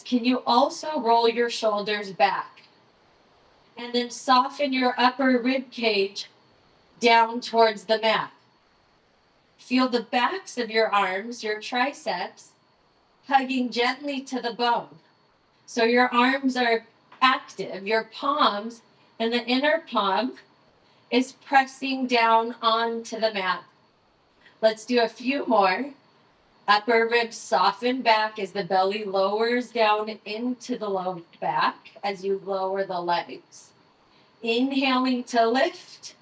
can you also roll your shoulders back? And then soften your upper rib cage down towards the mat. Feel the backs of your arms, your triceps, hugging gently to the bone. So your arms are active, your palms and the inner palm is pressing down onto the mat. Let's do a few more. Upper ribs soften back as the belly lowers down into the low back as you lower the legs. Inhaling to lift,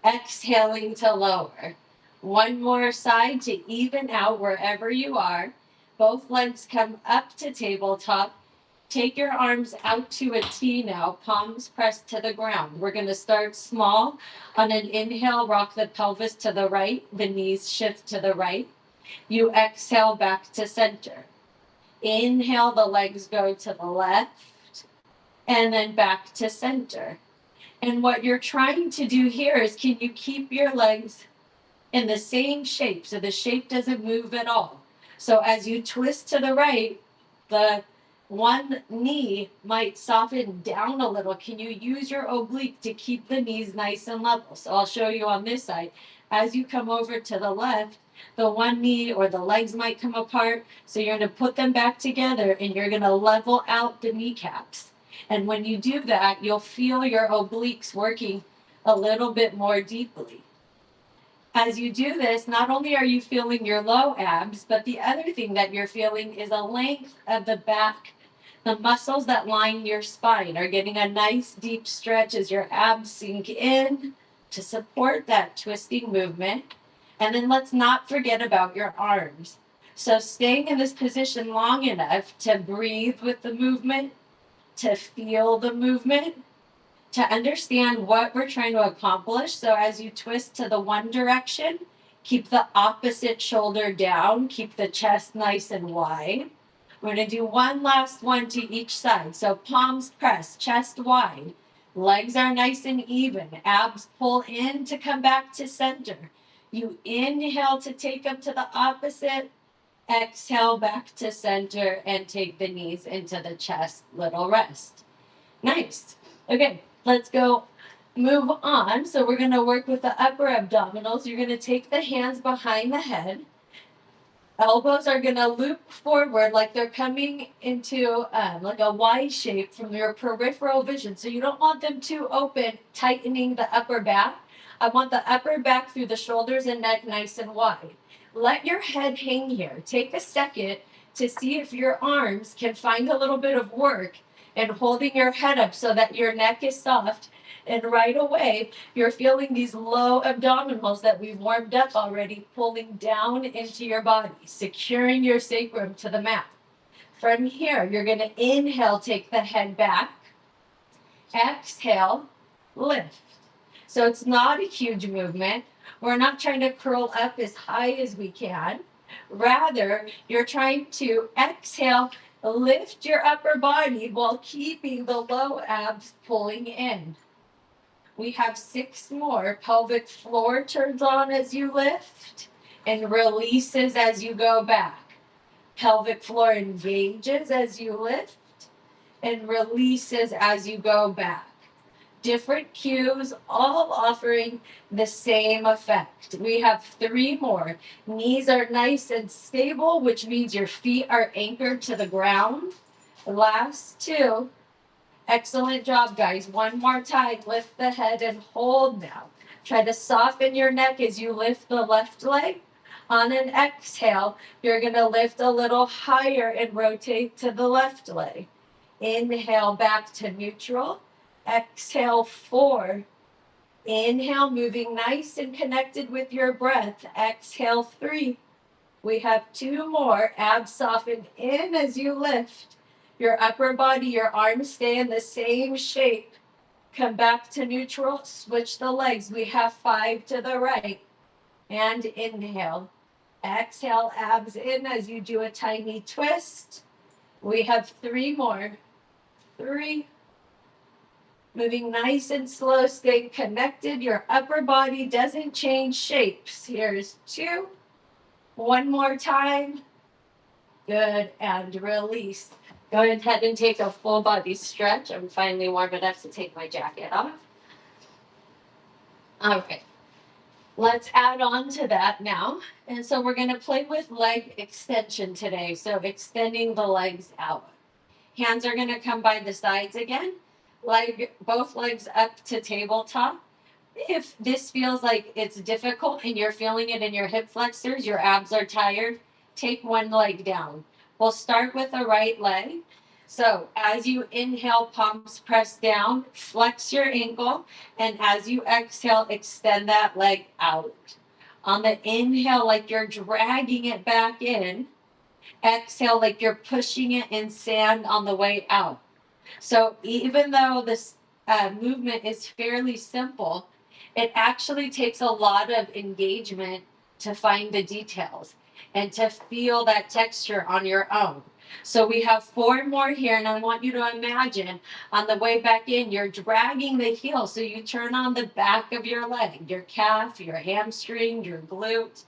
exhaling to lower. One more side to even out wherever you are. Both legs come up to tabletop. Take your arms out to a T now, palms pressed to the ground. We're going to start small. On an inhale, rock the pelvis to the right, the knees shift to the right. You exhale back to center. Inhale, the legs go to the left, and then back to center. And what you're trying to do here is, can you keep your legs in the same shape so the shape doesn't move at all? So as you twist to the right, the one knee might soften down a little. Can you use your oblique to keep the knees nice and level? So I'll show you on this side. As you come over to the left, the one knee or the legs might come apart. So you're going to put them back together and you're going to level out the kneecaps. And when you do that, you'll feel your obliques working a little bit more deeply. As you do this, not only are you feeling your low abs, but the other thing that you're feeling is a length of the back. The muscles that line your spine are getting a nice deep stretch as your abs sink in to support that twisting movement. And then let's not forget about your arms. So staying in this position long enough to breathe with the movement, to feel the movement, to understand what we're trying to accomplish. So as you twist to the one direction, keep the opposite shoulder down, keep the chest nice and wide. We're going to do one last one to each side. So palms press, chest wide. Legs are nice and even. Abs pull in to come back to center. You inhale to take them to the opposite. Exhale back to center and take the knees into the chest. Little rest. Nice. Okay, let's go move on. So we're going to work with the upper abdominals. You're going to take the hands behind the head. Elbows are going to loop forward like they're coming into like a Y shape from your peripheral vision. So you don't want them too open, tightening the upper back. I want the upper back through the shoulders and neck nice and wide. Let your head hang here. Take a second to see if your arms can find a little bit of work and holding your head up so that your neck is soft. And right away, you're feeling these low abdominals that we've warmed up already pulling down into your body, securing your sacrum to the mat. From here, you're going to inhale, take the head back. Exhale, lift. So it's not a huge movement. We're not trying to curl up as high as we can. Rather, you're trying to exhale, lift your upper body while keeping the low abs pulling in. We have 6 more. Pelvic floor turns on as you lift and releases as you go back. Pelvic floor engages as you lift and releases as you go back. Different cues, all offering the same effect. We have 3 more. Knees are nice and stable, which means your feet are anchored to the ground. Last 2. Excellent job, guys. One more time. Lift the head and hold now. Try to soften your neck as you lift the left leg. On an exhale, you're going to lift a little higher and rotate to the left leg. Inhale back to neutral. Exhale, 4. Inhale, moving nice and connected with your breath. Exhale, 3. We have 2 more. Abs soften in as you lift. Your upper body, your arms stay in the same shape. Come back to neutral. Switch the legs. We have 5 to the right. And inhale. Exhale, abs in as you do a tiny twist. We have 3 more. 3. Moving nice and slow, staying connected. Your upper body doesn't change shapes. Here's 2. One more time. Good, and release. Go ahead and take a full body stretch. I'm finally warm enough to take my jacket off. All right. Let's add on to that now. And so we're going to play with leg extension today. So extending the legs out. Hands are going to come by the sides again. Both legs up to tabletop. If this feels like it's difficult and you're feeling it in your hip flexors, your abs are tired, take one leg down. We'll start with the right leg. So as you inhale, palms press down, flex your ankle, and as you exhale, extend that leg out. On the inhale, like you're dragging it back in. Exhale, like you're pushing it in sand on the way out. So even though this movement is fairly simple, it actually takes a lot of engagement to find the details and to feel that texture on your own. So we have 4 more here, and I want you to imagine on the way back in, you're dragging the heel. So you turn on the back of your leg, your calf, your hamstring, your glute.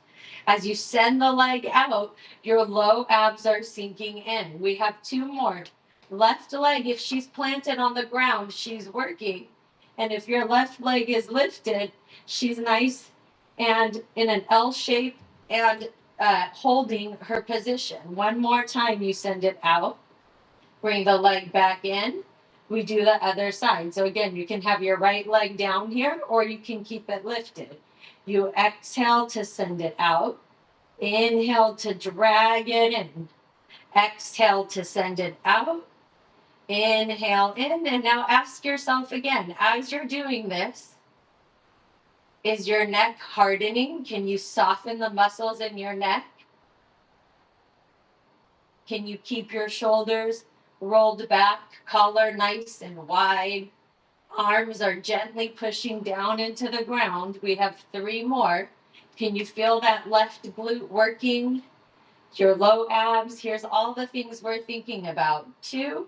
As you send the leg out, your low abs are sinking in. We have 2 more. Left leg, if she's planted on the ground, she's working. And if your left leg is lifted, she's nice and in an L shape and holding her position. One more time, you send it out. Bring the leg back in. We do the other side. So again, you can have your right leg down here or you can keep it lifted. You exhale to send it out. Inhale to drag it in. Exhale to send it out. Inhale in, and now ask yourself again, as you're doing this, is your neck hardening? Can you soften the muscles in your neck? Can you keep your shoulders rolled back, collar nice and wide? Arms are gently pushing down into the ground. We have 3 more. Can you feel that left glute working? Your low abs, here's all the things we're thinking about. 2.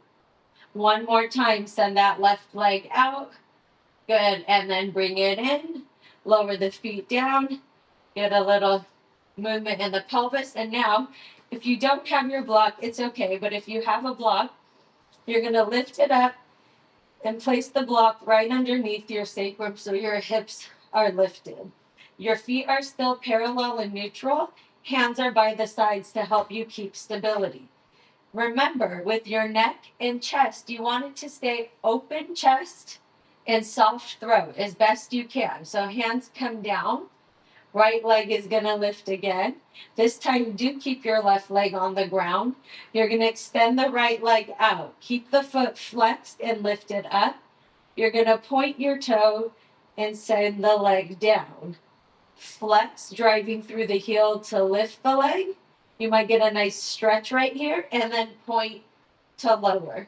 One more time, send that left leg out. Good, and then bring it in. Lower the feet down. Get a little movement in the pelvis. And now, if you don't have your block, it's okay. But if you have a block, you're going to lift it up and place the block right underneath your sacrum so your hips are lifted. Your feet are still parallel and neutral. Hands are by the sides to help you keep stability. Remember, with your neck and chest, you want it to stay open chest and soft throat as best you can. So hands come down. Right leg is going to lift again. This time, do keep your left leg on the ground. You're going to extend the right leg out. Keep the foot flexed and lifted up. You're going to point your toe and send the leg down. Flex, driving through the heel to lift the leg. You might get a nice stretch right here and then point to lower.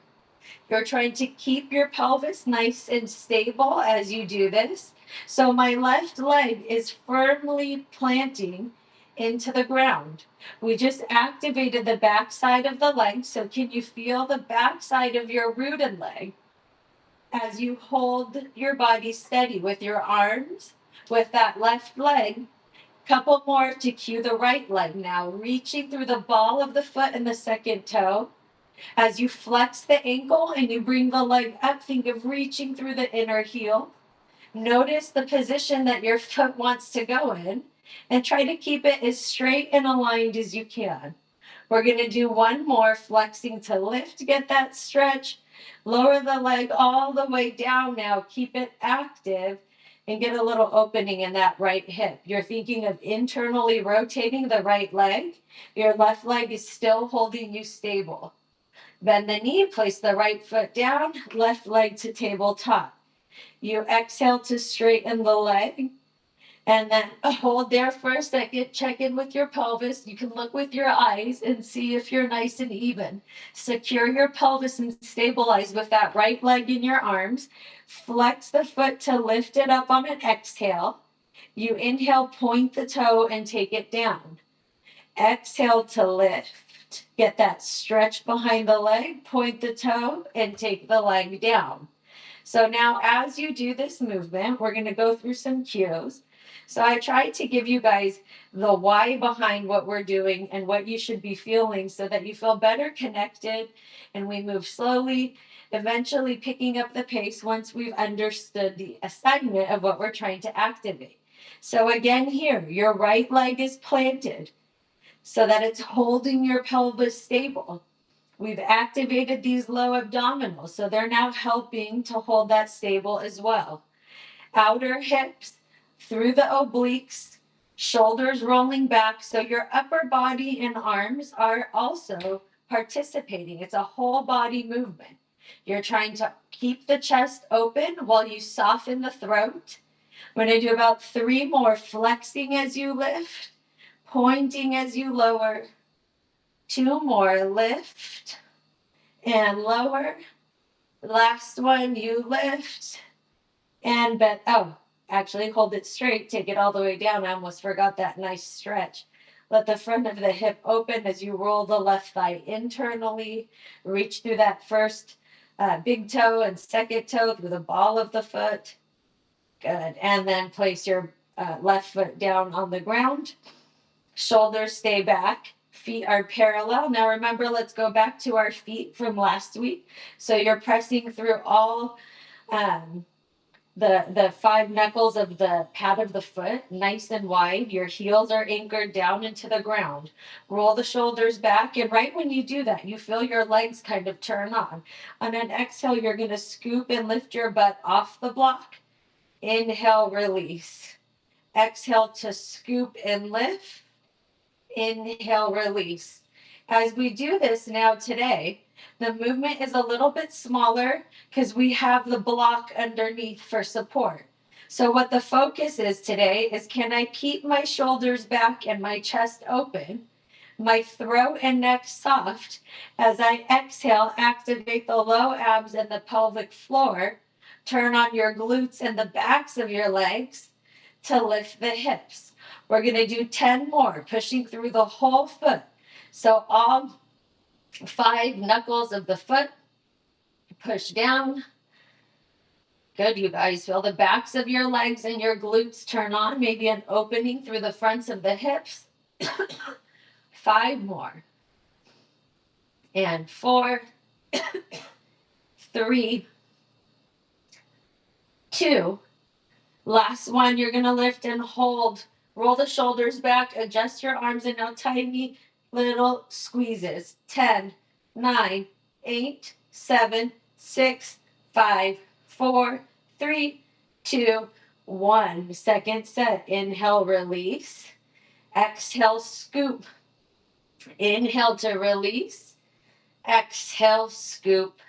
You're trying to keep your pelvis nice and stable as you do this. So my left leg is firmly planting into the ground. We just activated the back side of the leg. So can you feel the back side of your rooted leg as you hold your body steady with your arms, with that left leg? Couple more to cue the right leg now, reaching through the ball of the foot and the second toe. As you flex the ankle and you bring the leg up, think of reaching through the inner heel. Notice the position that your foot wants to go in and try to keep it as straight and aligned as you can. We're going to do one more, flexing to lift, get that stretch. Lower the leg all the way down now. Keep it active and get a little opening in that right hip. You're thinking of internally rotating the right leg. Your left leg is still holding you stable. Bend the knee, place the right foot down, left leg to tabletop. You exhale to straighten the leg. And then hold there for a second, check in with your pelvis. You can look with your eyes and see if you're nice and even. Secure your pelvis and stabilize with that right leg in your arms. Flex the foot to lift it up on an exhale. You inhale, point the toe and take it down. Exhale to lift. Get that stretch behind the leg, point the toe and take the leg down. So now as you do this movement, we're going to go through some cues. So I tried to give you guys the why behind what we're doing and what you should be feeling so that you feel better connected and we move slowly, eventually picking up the pace once we've understood the assignment of what we're trying to activate. So again, here, your right leg is planted so that it's holding your pelvis stable. We've activated these low abdominals, so they're now helping to hold that stable as well. Outer hips through the obliques, shoulders rolling back, so your upper body and arms are also participating. It's a whole body movement. You're trying to keep the chest open while you soften the throat. I'm going to do about 3 more, flexing as you lift, pointing as you lower. 2 more, lift and lower. Last one, you lift and bend. Oh, actually hold it straight, take it all the way down. I almost forgot that nice stretch. Let the front of the hip open as you roll the left thigh internally. Reach through that first big toe and second toe through the ball of the foot. Good. And then place your left foot down on the ground. Shoulders stay back. Feet are parallel. Now remember, let's go back to our feet from last week. So you're pressing through all the 5 knuckles of the pad of the foot, nice and wide. Your heels are anchored down into the ground. Roll the shoulders back, and right when you do that, you feel your legs kind of turn on. On an exhale, you're going to scoop and lift your butt off the block. Inhale, release. Exhale to scoop and lift. Inhale, release. As we do this now today, the movement is a little bit smaller because we have the block underneath for support. So what the focus is today is, can I keep my shoulders back and my chest open, my throat and neck soft? As I exhale, activate the low abs and the pelvic floor. Turn on your glutes and the backs of your legs to lift the hips. We're going to do 10 more, pushing through the whole foot. So all 5 knuckles of the foot, push down. Good, you guys. Feel the backs of your legs and your glutes turn on, maybe an opening through the fronts of the hips. 5 more. And 4, 3, 2. Last one, you're going to lift and hold. Roll the shoulders back, adjust your arms, and now tiny little squeezes. 10, 9, 8, 7, 6, 5, 4, 3, 2, 1. Second set. Inhale, release. Exhale, scoop. Inhale to release. Exhale, scoop.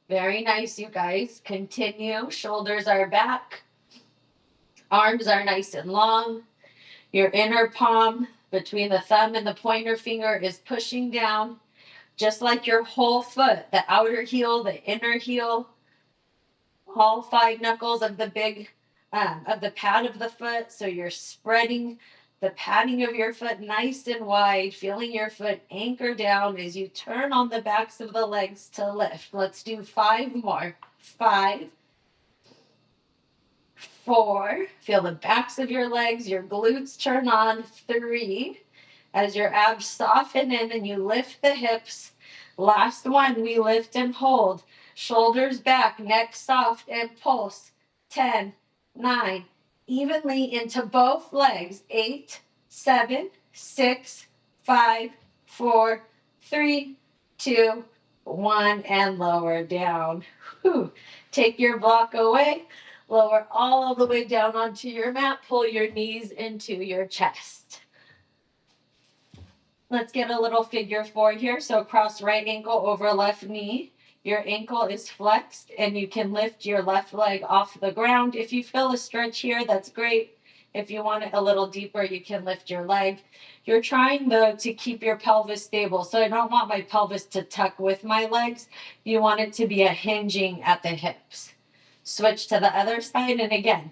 Very nice, you guys. Continue. Shoulders are back. Arms are nice and long. Your inner palm between the thumb and the pointer finger is pushing down, just like your whole foot, the outer heel, the inner heel, all 5 knuckles of the of the pad of the foot. So you're spreading the padding of your foot nice and wide, feeling your foot anchor down as you turn on the backs of the legs to lift. Let's do 5 more. 5, 4, feel the backs of your legs, your glutes turn on. 3, as your abs soften in and you lift the hips. Last one, we lift and hold. Shoulders back, neck soft and pulse. 10, 9, evenly into both legs. 8, 7, 6, 5, 4, 3, 2, 1, and lower down. Whew. Take your block away. Lower all the way down onto your mat. Pull your knees into your chest. Let's get a little figure 4 here. So cross right ankle over left knee. Your ankle is flexed and you can lift your left leg off the ground. If you feel a stretch here, that's great. If you want it a little deeper, you can lift your leg. You're trying though to keep your pelvis stable. So I don't want my pelvis to tuck with my legs. You want it to be a hinging at the hips. Switch to the other side, and again,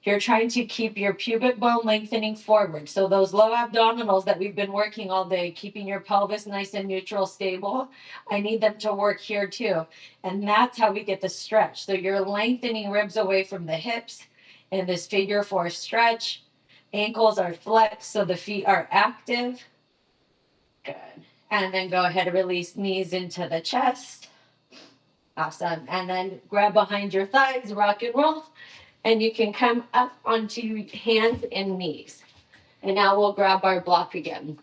you're trying to keep your pubic bone lengthening forward. So those low abdominals that we've been working all day, keeping your pelvis nice and neutral, stable, I need them to work here too. And that's how we get the stretch. So you're lengthening ribs away from the hips, in this figure 4 stretch. Ankles are flexed, so the feet are active. Good. And then go ahead and release knees into the chest. Awesome. And then grab behind your thighs, rock and roll. And you can come up onto hands and knees. And now we'll grab our block again.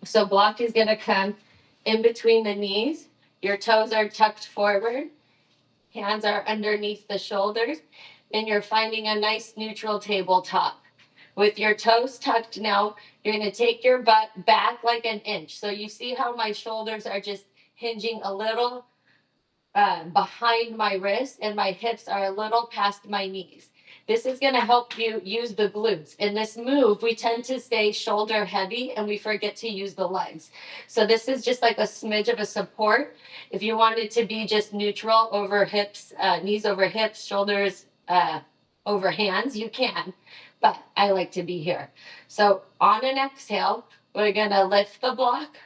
So block is going to come in between the knees. Your toes are tucked forward. Hands are underneath the shoulders. And you're finding a nice neutral tabletop. With your toes tucked now, you're going to take your butt back like an inch. So you see how my shoulders are just hinging a little behind my wrist, and my hips are a little past my knees. This is going to help you use the glutes. In this move, we tend to stay shoulder heavy and we forget to use the legs. So this is just like a smidge of a support. If you want it to be just neutral over hips, knees over hips, shoulders over hands, you can. But I like to be here. So on an exhale, we're going to lift the block.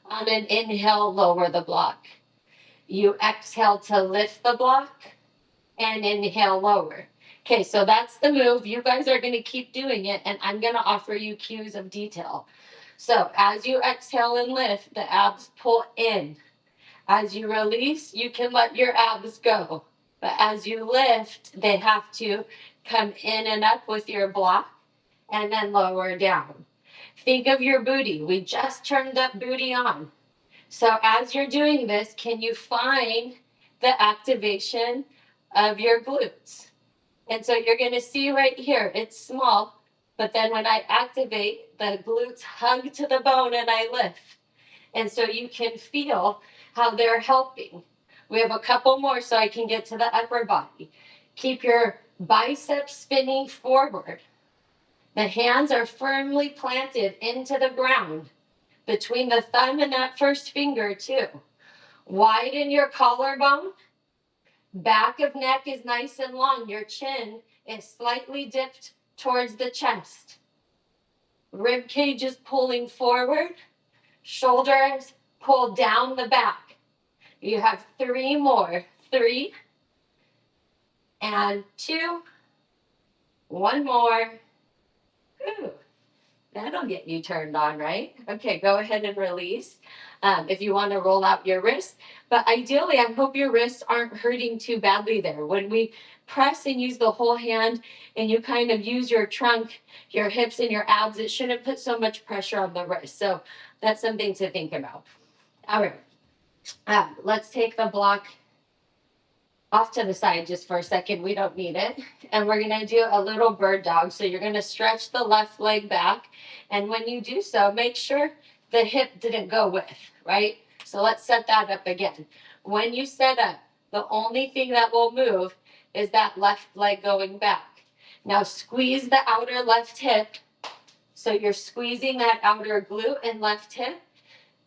On an inhale, lower the block. You exhale to lift the block and inhale, lower. Okay, so that's the move. You guys are going to keep doing it, and I'm going to offer you cues of detail. So as you exhale and lift, the abs pull in. As you release, you can let your abs go. But as you lift, they have to come in and up with your block and then lower down. Think of your booty. We just turned that booty on. So as you're doing this, can you find the activation of your glutes? And so you're going to see right here, it's small, but then when I activate, the glutes hug to the bone and I lift. And so you can feel how they're helping. We have a couple more so I can get to the upper body. Keep your biceps spinning forward. The hands are firmly planted into the ground between the thumb and that first finger too. Widen your collarbone. Back of neck is nice and long. Your chin is slightly dipped towards the chest. Rib cage is pulling forward. Shoulders pull down the back. You have 3 more. 3 and 2. 1 more. Ooh, that'll get you turned on, right? Okay, go ahead and release. If you want to roll out your wrists. But ideally, I hope your wrists aren't hurting too badly there. When we press and use the whole hand and you kind of use your trunk, your hips, and your abs, it shouldn't put so much pressure on the wrist. So that's something to think about. All right, let's take the block off to the side just for a second. We don't need it. And we're going to do a little bird dog. So you're going to stretch the left leg back. And when you do so, make sure the hip didn't go with, right? So let's set that up again. When you set up, the only thing that will move is that left leg going back. Now squeeze the outer left hip. So you're squeezing that outer glute and left hip.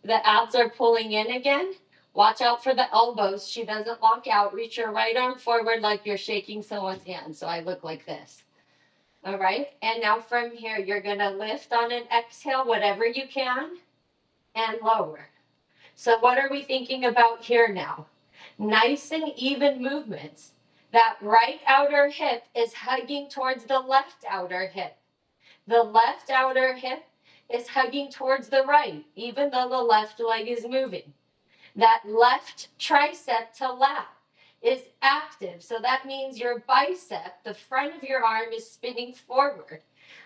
The abs are pulling in again. Watch out for the elbows. She doesn't lock out. Reach your right arm forward like you're shaking someone's hand. So I look like this. All right. And now from here, you're going to lift on an exhale, whatever you can, and lower. So what are we thinking about here now? Nice and even movements. That right outer hip is hugging towards the left outer hip. The left outer hip is hugging towards the right, even though the left leg is moving. That left tricep to lat is active. So that means your bicep, the front of your arm, is spinning forward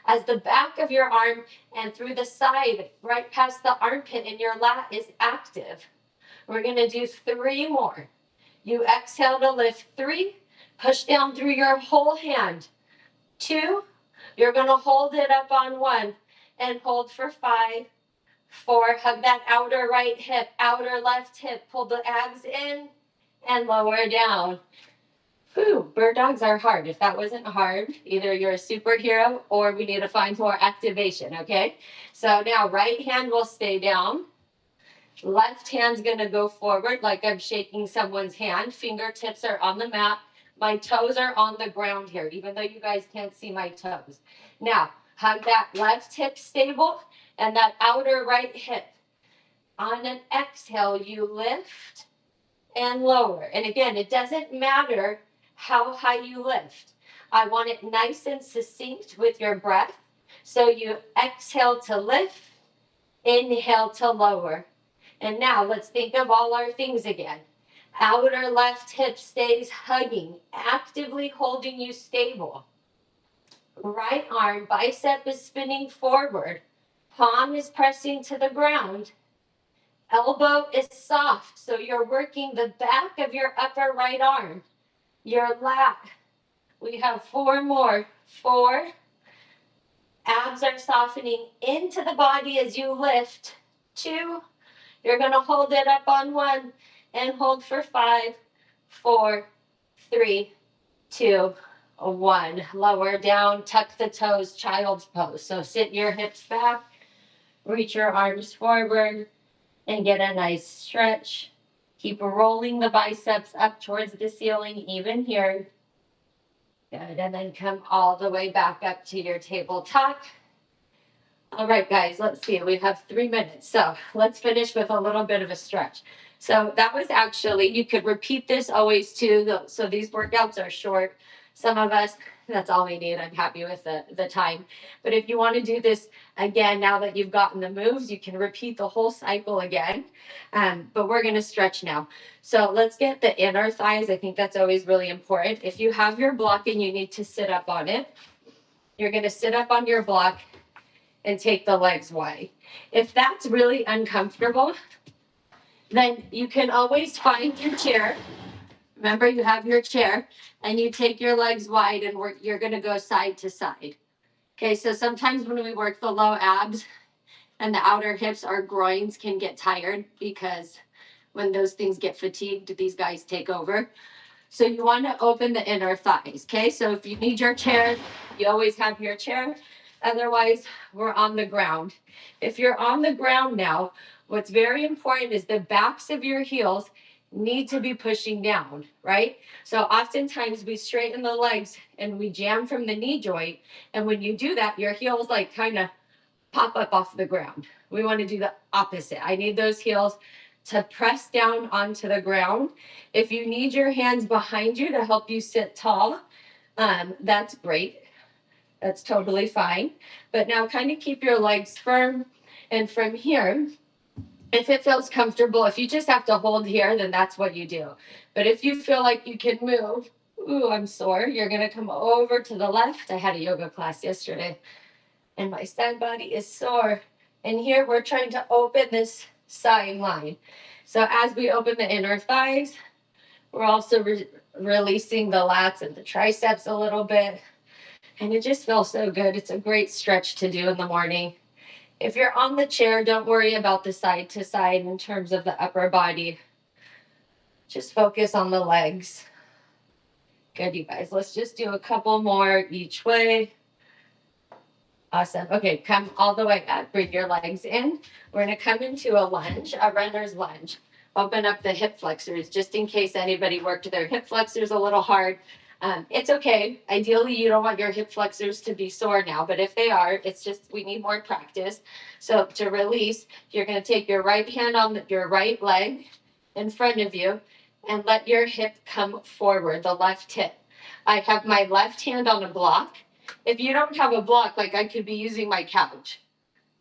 as the back of your arm and through the side, right past the armpit in your lat, is active. We're going to do 3 more. You exhale to lift 3. Push down through your whole hand. 2. You're going to hold it up on 1 and hold for 5. 4, hug that outer right hip, outer left hip, pull the abs in and lower down. Whew, bird dogs are hard. If that wasn't hard, either you're a superhero or we need to find more activation, okay? So now right hand will stay down. Left hand's gonna go forward like I'm shaking someone's hand. Fingertips are on the mat. My toes are on the ground here, even though you guys can't see my toes. Now, hug that left hip stable and that outer right hip. On an exhale, you lift and lower. And again, it doesn't matter how high you lift. I want it nice and succinct with your breath. So you exhale to lift, inhale to lower. And now let's think of all our things again. Outer left hip stays hugging, actively holding you stable. Right arm, bicep is spinning forward. Palm is pressing to the ground. Elbow is soft, so you're working the back of your upper right arm. Your lat. We have 4 more. 4. Abs are softening into the body as you lift. 2. You're going to hold it up on 1 and hold for 5, 4, 3, 2, 1. Lower down, tuck the toes, child's pose. So sit your hips back, reach your arms forward, and get a nice stretch. Keep rolling the biceps up towards the ceiling, even here. Good, and then come all the way back up to your tabletop. All right, guys, let's see. We have 3 minutes. So let's finish with a little bit of a stretch. So that was actually, you could repeat this always too. So these workouts are short. Some of us, that's all we need. I'm happy with the time. But if you want to do this again, now that you've gotten the moves, you can repeat the whole cycle again. But we're going to stretch now. So let's get the inner thighs. I think that's always really important. If you have your block and you need to sit up on it, you're going to sit up on your block and take the legs wide. If that's really uncomfortable, then you can always find your chair. Remember, you have your chair, and you take your legs wide, and you're going to go side to side. Okay, so sometimes when we work the low abs and the outer hips, our groins can get tired because when those things get fatigued, these guys take over. So you want to open the inner thighs. Okay, so if you need your chair, you always have your chair. Otherwise, we're on the ground. If you're on the ground now, what's very important is the backs of your heels need to be pushing down, right? So oftentimes we straighten the legs and we jam from the knee joint. And when you do that, your heels like kind of pop up off the ground. We want to do the opposite. I need those heels to press down onto the ground. If you need your hands behind you to help you sit tall, that's great. That's totally fine. But now kind of keep your legs firm. And from here, if it feels comfortable, if you just have to hold here, then that's what you do. But if you feel like you can move, ooh, I'm sore, you're going to come over to the left. I had a yoga class yesterday, and my side body is sore. And here we're trying to open this side line. So as we open the inner thighs, we're also releasing the lats and the triceps a little bit. And it just feels so good. It's a great stretch to do in the morning. If you're on the chair, don't worry about the side to side in terms of the upper body. Just focus on the legs. Good, you guys. Let's just do a couple more each way. Awesome. Okay, come all the way up. Bring your legs in. We're going to come into a lunge, a runner's lunge. Open up the hip flexors just in case anybody worked their hip flexors a little hard. It's okay. Ideally, you don't want your hip flexors to be sore now, but if they are, it's just we need more practice. So to release, you're going to take your right hand on your right leg in front of you and let your hip come forward, the left hip. I have my left hand on a block. If you don't have a block, like I could be using my couch.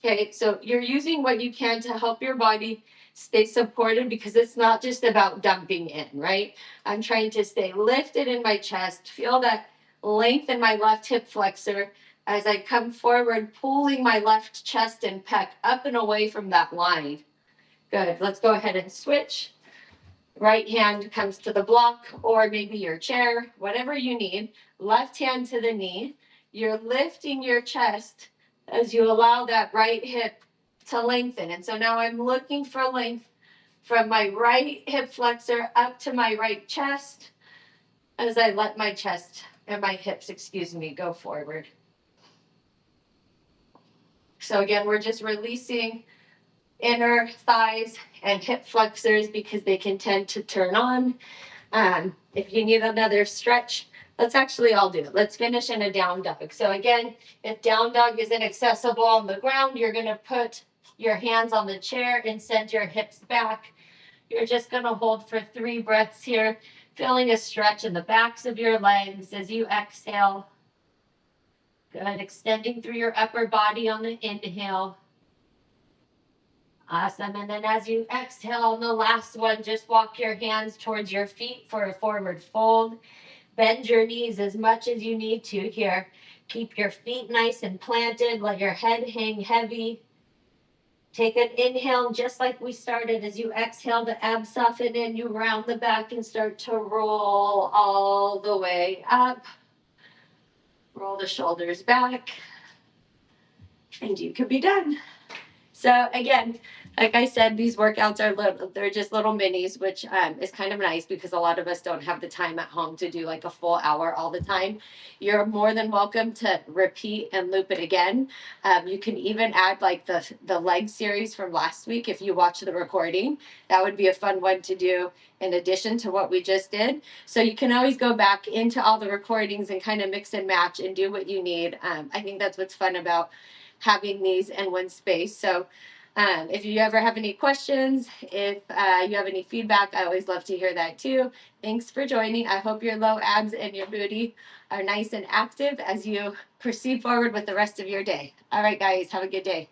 Okay, so you're using what you can to help your body stay supported because it's not just about dumping in, right? I'm trying to stay lifted in my chest, feel that length in my left hip flexor as I come forward, pulling my left chest and pec up and away from that line. Good, let's go ahead and switch. Right hand comes to the block or maybe your chair, whatever you need. Left hand to the knee. You're lifting your chest as you allow that right hip to lengthen. And so now I'm looking for length from my right hip flexor up to my right chest as I let my chest and my hips, go forward. So again, we're just releasing inner thighs and hip flexors because they can tend to turn on. If you need another stretch, let's actually all do it. Let's finish in a down dog. So again, if down dog isn't accessible on the ground, you're going to put your hands on the chair and send your hips back. You're just going to hold for 3 breaths here. Feeling a stretch in the backs of your legs as you exhale. Good. Extending through your upper body on the inhale. Awesome. And then as you exhale on the last one, just walk your hands towards your feet for a forward fold. Bend your knees as much as you need to here. Keep your feet nice and planted. Let your head hang heavy. Take an inhale just like we started. As you exhale, the abs soften in. You round the back and start to roll all the way up. Roll the shoulders back. And you could be done. So again, like I said, these workouts are they're just little minis, which is kind of nice because a lot of us don't have the time at home to do like a full hour all the time. You're more than welcome to repeat and loop it again. You can even add like the leg series from last week if you watch the recording. That would be a fun one to do in addition to what we just did. So you can always go back into all the recordings and kind of mix and match and do what you need. I think that's what's fun about having these in one space. So if you ever have any questions, if you have any feedback, I always love to hear that too. Thanks for joining. I hope your low abs and your booty are nice and active as you proceed forward with the rest of your day. All right, guys, have a good day.